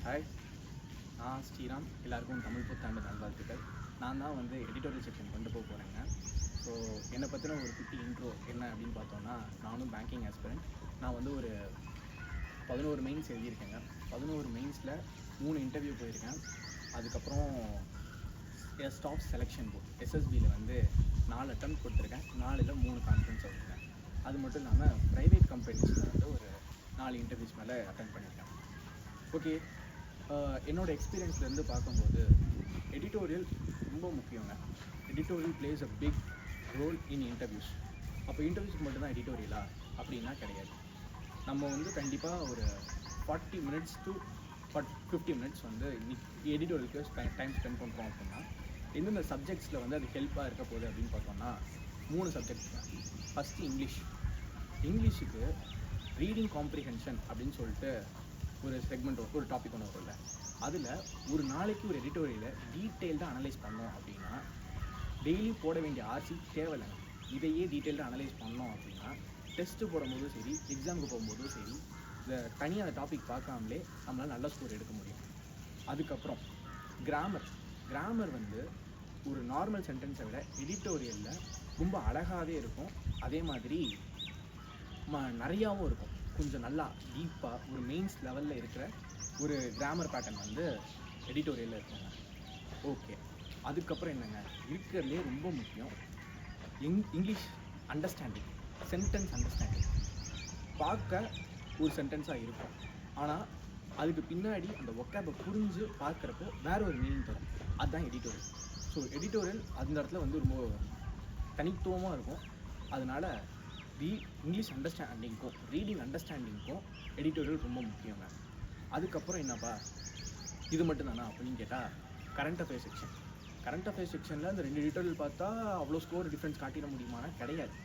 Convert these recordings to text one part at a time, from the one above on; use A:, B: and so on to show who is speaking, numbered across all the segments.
A: Hi, நான் ஸ்ரீராம். எல்லாருக்கும் தமிழ் புத்தாண்டு நல்வாழ்த்துக்கள். நான் தான் எடிட்டோரியல் செக்ஷன் கொண்டு போகிறேங்க. ஸோ என்னை பற்றின ஒரு குட்டி இன்ட்ரோ என்ன அப்படின்னு பார்த்தோன்னா, நானும் பேங்கிங் ஆஸ்பிரண்ட். நான் ஒரு 11 மெயின்ஸ் எழுதியிருக்கேங்க. 11 மெயின்ஸில் 3 இன்டர்வியூ போயிருக்கேன். அதுக்கப்புறம் ஸ்டாஃப் செலெக்ஷன் போர்ட் எஸ்எஸ்பியில் 4 அட்டெம்ப்ட் கொடுத்துருக்கேன். 4ல் 3 கான்ஃபரன்ஸ் ஆகிருக்கேன். அது மட்டும் இல்லாமல் ப்ரைவேட் கம்பெனிஸில் ஒரு 4 இன்டர்வியூஸ் மேலே அட்டெண்ட் பண்ணியிருக்கேன். ஓகே, என்னோடய எக்ஸ்பீரியன்ஸ்லேருந்து பார்க்கும்போது எடிட்டோரியல் ரொம்ப முக்கியங்க. Editorial plays a big role in interviews. அப்போ இன்டர்வியூஸ்க்கு மட்டும்தான் எடிட்டோரியலா அப்படின்னா கிடையாது. நம்ம கண்டிப்பாக ஒரு 40 மினிட்ஸ் டு 50 மினிட்ஸ் எடிட்டோரியலுக்கு டைம் ஸ்பெண்ட் பண்ணுறோம் அப்படின்னா எந்தெந்த சப்ஜெக்ட்ஸில் அது ஹெல்ப்பாக இருக்க போகுது அப்படின்னு பார்த்தோம்னா 3 சப்ஜெக்ட்ஸ் தான். ஃபஸ்ட்டு இங்கிலீஷுக்கு ரீடிங் காம்ப்ரிஹென்ஷன் அப்படின்னு சொல்லிட்டு ஒரு செக்மெண்ட் ஒரு டாபிக் ஒன்று வரும்ல, அதில் ஒரு நாளைக்கு ஒரு எடிட்டோரியலை டீட்டெயில்டாக அனலைஸ் பண்ணோம் அப்படின்னா டெய்லி போட வேண்டிய ஆர்சி தேவையில்லைங்க. இதையே டீட்டெயில்டாக அனலைஸ் பண்ணோம் அப்படின்னா டெஸ்ட்டு போடும்போதும் சரி, எக்ஸாமுக்கு போகும்போதும் சரி, இந்த தனியாக அந்த டாபிக் பார்க்காமலே நம்மளால் நல்ல ஸ்கோர் எடுக்க முடியும். அதுக்கப்புறம் கிராமர் ஒரு நார்மல் சென்டென்ஸை விட எடிட்டோரியலில் ரொம்ப அழகாகவே இருக்கும். அதே மாதிரி நிறையாவும் இருக்கும். கொஞ்சம் நல்லா டீப்பாக ஒரு மெயின்ஸ் லெவலில் இருக்கிற ஒரு கிராமர் பேட்டர்ன் எடிட்டோரியலில் இருக்குங்க. ஓகே, அதுக்கப்புறம் என்னங்க, இருக்கிறதுலே ரொம்ப முக்கியம் இங்கிலீஷ் அண்டர்ஸ்டாண்டிங், சென்டென்ஸ் அண்டர்ஸ்டாண்டிங். பார்க்க ஒரு சென்டென்ஸாக இருக்கும், ஆனால் அதுக்கு பின்னாடி அந்த ஒக்காபை புரிஞ்சு பார்க்குறப்போ வேற ஒரு மீனிங் தரும். அதுதான் எடிட்டோரியல். ஸோ எடிட்டோரியல் அந்த இடத்துல ரொம்ப தனித்துவமாக இருக்கும். அதனால் இங்கிலீஷ் அண்டர்ஸ்டாண்டிங்க்கும் ரீடிங் அண்டர்ஸ்டாண்டிங்க்கும் எடிட்டோரியல் ரொம்ப முக்கியங்க. அதுக்கப்புறம் என்னப்பா இது மட்டும்தானா அப்படின்னு கேட்டால், கரண்ட் அஃபேர்ஸ் செக்ஷனில் அந்த 2 எடிட்டோரியல் பார்த்தா அவ்வளோ ஸ்கோர் டிஃப்ரென்ஸ் காட்டிட முடியுமானா கிடையாது.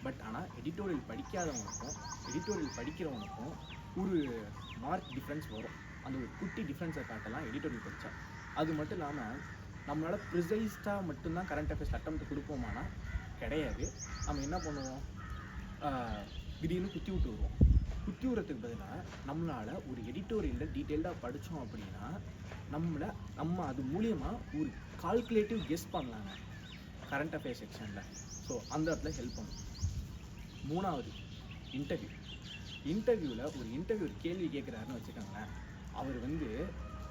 A: பட் ஆனால் எடிட்டோரியல் படிக்காதவனுக்கும் எடிட்டோரியல் படிக்கிறவனுக்கும் ஒரு மார்க் டிஃப்ரென்ஸ் வரும். அந்த ஒரு குட்டி டிஃப்ரென்ஸை காட்டலாம் எடிட்டோரியல் படித்தா. அது மட்டும் இல்லாமல் நம்மளால் ப்ரிசைஸ்டாக மட்டும்தான் கரண்ட் அஃபேர்ஸ் அட்டெம்ப்ட் கொடுப்போமானா கிடையாது. நம்ம என்ன பண்ணுவோம், திடீர்னு குத்தி விட்டுருவோம். குத்தி விடுறதுக்கு பதிலாக நம்மளால் ஒரு எடிட்டோரியலில் டீட்டெயில்டாக படித்தோம் அப்படின்னா நம்ம அது மூலியமாக ஒரு கால்குலேட்டிவ் கெஸ் பண்ணலாங்க கரண்ட் அஃபேர்ஸ் செக்ஷனில். ஸோ அந்த இடத்துல ஹெல்ப் பண்ணும். 3வது இன்டர்வியூவில் ஒரு இன்டர்வியூர் கேள்வி கேட்குறாருன்னு வச்சுக்கோங்களேன். அவர்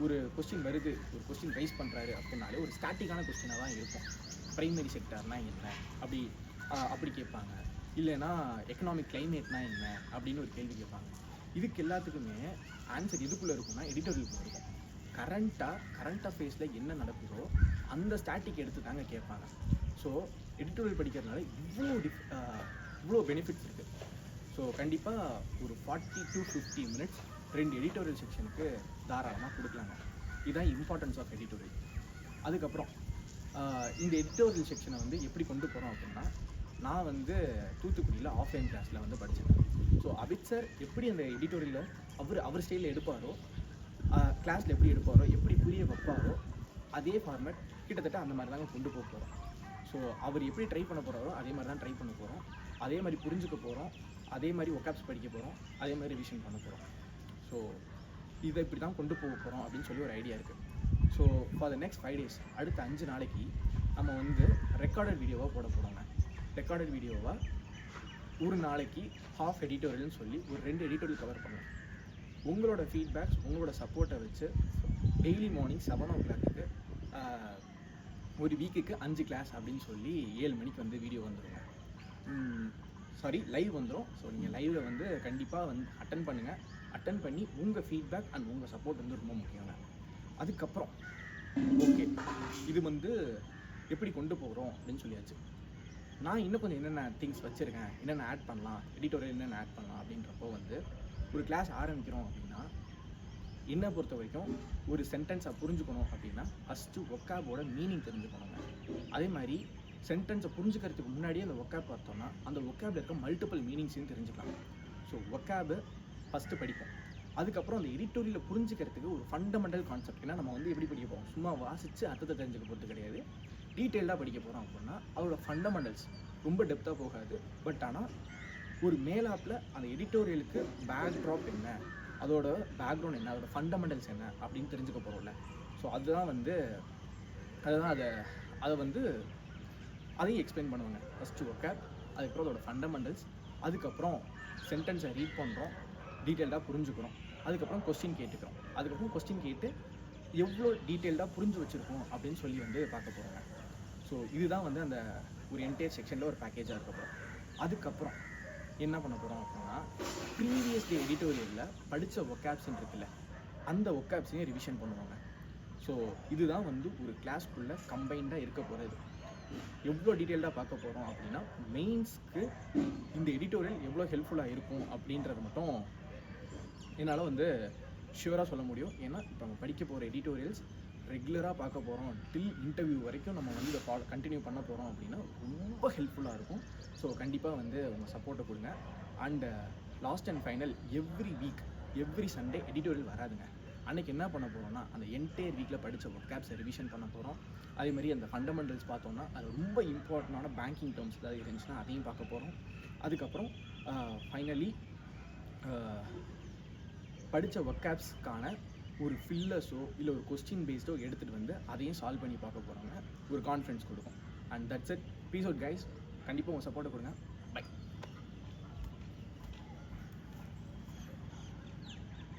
A: ஒரு கொஸ்டின் வருது, ஒரு கொஸ்டின் ரைஸ் பண்ணுறாரு அப்படின்னாலே ஒரு ஸ்டாட்டிக்கான கொஸ்டினாக தான் இருக்கும். ப்ரைமரி செக்டார்னால் என்ன அப்படி கேட்பாங்க. இல்லைனா எக்கனாமிக் கிளைமேட்னா என்ன அப்படின்னு ஒரு கேள்வி கேட்பாங்க. இதுக்கு எல்லாத்துக்குமே ஆன்சர் எதுக்குள்ளே இருக்குன்னா எடிட்டோரியலுக்குள்ளே இருக்கும். கரண்ட் அஃபேர்ஸில் என்ன நடக்குதோ அந்த ஸ்டாட்டிக் எடுத்து தாங்க கேட்பாங்க. ஸோ எடிட்டோரியல் படிக்கிறதுனால இவ்வளோ பெனிஃபிட்ஸ் இருக்குது. ஸோ கண்டிப்பாக ஒரு 40 to 50 மினிட்ஸ் 2 எடிட்டோரியல் செக்ஷனுக்கு தாராளமாக கொடுக்கலாங்க. இதுதான் இம்பார்ட்டன்ஸ் ஆஃப் எடிட்டோரியல். அதுக்கப்புறம் இந்த எடிட்டோரியல் செக்ஷனை எப்படி கொண்டு போகிறோம் அப்படின்னா, நான் தூத்துக்குடியில் ஆஃப்லைன் கிளாஸில் படிச்சிருக்கேன். ஸோ அபித் சார் எப்படி அந்த எடிட்டோரியலில் அவர் ஸ்டைலில் எடுப்பாரோ, கிளாஸில் எப்படி எடுப்பாரோ, எப்படி புரிய வைப்பாரோ, அதே ஃபார்மேட் கிட்டத்தட்ட அந்த மாதிரி தாங்க கொண்டு போக போகிறோம். ஸோ அவர் எப்படி ட்ரை பண்ண போகிறாரோ அதே மாதிரி தான் ட்ரை பண்ண போகிறோம். அதே மாதிரி புரிஞ்சுக்க போகிறோம். அதே மாதிரி ஒக்காப்ஸ் படிக்க போகிறோம். அதே மாதிரி ரிவிஷன் பண்ண போகிறோம். ஸோ இதை இப்படி தான் கொண்டு போக போகிறோம் அப்படின்னு சொல்லி ஒரு ஐடியா இருக்குது. So for the next 5 days, அடுத்த 5 நாளைக்கு நம்ம ரெக்கார்டட் வீடியோவாக போட போகிறோங்க. ரெக்கார்டட் வீடியோவாக ஒரு நாளைக்கு ஹாஃப் எடிட்டோரியல்னு சொல்லி ஒரு 2 எடிட்டோரியல் கவர் பண்ணலாம். உங்களோட ஃபீட்பேக்ஸ், உங்களோட சப்போர்ட்டை வச்சு டெய்லி மார்னிங் 7 o'clock ஒரு வீக்குக்கு 5 கிளாஸ் அப்படின்னு சொல்லி 7 மணிக்கு வீடியோ வந்துடுங்க. லைவ் வந்துடும். ஸோ நீங்கள் லைவில் கண்டிப்பாக அட்டன் பண்ணுங்கள். அட்டன் பண்ணி உங்கள் ஃபீட்பேக் அண்ட் உங்கள் சப்போர்ட் ரொம்ப முக்கியங்க. அதுக்கப்புறம் ஓகே, இது எப்படி கொண்டு போகிறோம் அப்படின்னு சொல்லியாச்சு. நான் இன்னும் கொஞ்சம் என்னென்ன திங்ஸ் வச்சுருக்கேன், என்னென்ன ஆட் பண்ணலாம், எடிட்டோரியல் என்னென்ன ஆட் பண்ணலாம் அப்படின்றப்போ ஒரு கிளாஸ் ஆரம்பிக்கிறோம் அப்படின்னா என்னை பொறுத்த வரைக்கும் ஒரு சென்டென்ஸை புரிஞ்சுக்கணும் அப்படின்னா ஃபஸ்ட்டு ஒக்காபோட மீனிங் தெரிஞ்சுக்கணுங்க. அதே மாதிரி சென்டென்ஸை புரிஞ்சுக்கிறதுக்கு முன்னாடியே அந்த ஒக்காப் பார்த்தோம்னா அந்த ஒக்காபில் இருக்க மல்டிபிள் மீனிங்ஸையும் தெரிஞ்சுக்கலாம். ஸோ ஒக்காபு ஃபஸ்ட்டு படிப்போம். அதுக்கப்புறம் அந்த எடிட்டோரியலில் புரிஞ்சுக்கிறதுக்கு ஒரு ஃபண்டமெண்டல் கான்செப்ட். ஏன்னா நம்ம எப்படி படிக்க போகிறோம், சும்மா வாசித்து அர்த்தத்தை தெரிஞ்சுக்க போகிறது கிடையாது. டீட்டெயில்டாக படிக்க போகிறோம் அப்படின்னா அவரோட ஃபண்டமெண்டல்ஸ் ரொம்ப டெப்த்தாக போகாது. பட் ஆனால் ஒரு மேலாப்பில் அந்த எடிட்டோரியலுக்கு பேக் ட்ராப் என்ன, அதோட பேக்ரவுண்ட் என்ன, அதோட ஃபண்டமெண்டல்ஸ் என்ன அப்படின்னு தெரிஞ்சுக்க போகிறோம்ல. ஸோ அதுதான் வந்து அதை வந்து அதையும் எக்ஸ்பிளைன் பண்ணுவாங்க. ஃபஸ்ட்டு ஒக்காப், அதுக்கப்புறம் அதோட ஃபண்டமெண்டல்ஸ், அதுக்கப்புறம் சென்டென்ஸை ரீட் பண்ணுறோம், டீட்டெயில்டாக புரிஞ்சுக்கிறோம், அதுக்கப்புறம் கொஸ்டின் கேட்டுக்கிறோம், அதுக்கப்புறம் கொஸ்டின் கேட்டு எவ்வளோ டீட்டெயில்டாக புரிஞ்சு வச்சுருக்கோம் அப்படின்னு சொல்லி வந்து பார்க்க போகிறாங்க. ஸோ இதுதான் வந்து அந்த ஒரு என்டையர் செக்ஷனில் ஒரு பேக்கேஜாக இருக்க போகிறோம். அதுக்கப்புறம் என்ன பண்ண போகிறோம் அப்படின்னா, ப்ரீவியஸ் டே எடிட்டோரியலில் படித்த ஒக்காப்ஸ்ன்னு இருக்குல்ல, அந்த ஒக்காப்ஸையும் ரிவிஷன் பண்ணுவாங்க. ஸோ இதுதான் வந்து ஒரு கிளாஸ்க்குள்ளே கம்பைண்டாக இருக்க போகிறது. எவ்வளோ டீட்டெயில்டாக பார்க்க போகிறோம் அப்படின்னா, மெயின்ஸ்க்கு இந்த எடிட்டோரியல் எவ்வளோ ஹெல்ப்ஃபுல்லாக இருக்கும் அப்படின்றது மட்டும் என்னால் வந்து ஷியூராக சொல்ல முடியும். ஏன்னா இப்போ நம்ம படிக்க போகிற எடிட்டோரியல்ஸ் ரெகுலராக பார்க்க போகிறோம், டில் இன்டர்வியூ வரைக்கும் நம்ம வந்து இதை கண்டினியூ பண்ண போகிறோம் அப்படின்னா ரொம்ப ஹெல்ப்ஃபுல்லாக இருக்கும். ஸோ கண்டிப்பாக வந்து உங்கள் சப்போர்ட்டை கொடுங்க. And last and final, every week every Sunday editorial வராதுங்க. அன்றைக்கி என்ன பண்ண போகிறோம்னா, அந்த என்டையர் வீக்கில் படித்த ஒக்காப்ஸை ரிவிஷன் பண்ண போகிறோம். அதே மாதிரி அந்த ஃபண்டமெண்டல்ஸ் பார்த்தோம்னா அது ரொம்ப இம்பார்ட்டண்டான பேங்கிங் டேர்ம்ஸ் ஏதாவது இருந்துச்சுன்னா அதையும் பார்க்க போகிறோம். அதுக்கப்புறம் ஃபைனலி படித்த ஒக்காப்ஸ்க்கான ஒரு ஃபில்லர்ஸோ இல்லை ஒரு கொஸ்டின் பேஸ்டோ எடுத்துகிட்டு வந்து அதையும் சால்வ் பண்ணி பார்க்க போகிறாங்க. ஒரு கான்ஃபிடன்ஸ் கொடுக்கும். And that's it. Peace out guys. கண்டிப்பாக உங்கள் சப்போர்ட்டை கொடுங்க. பை.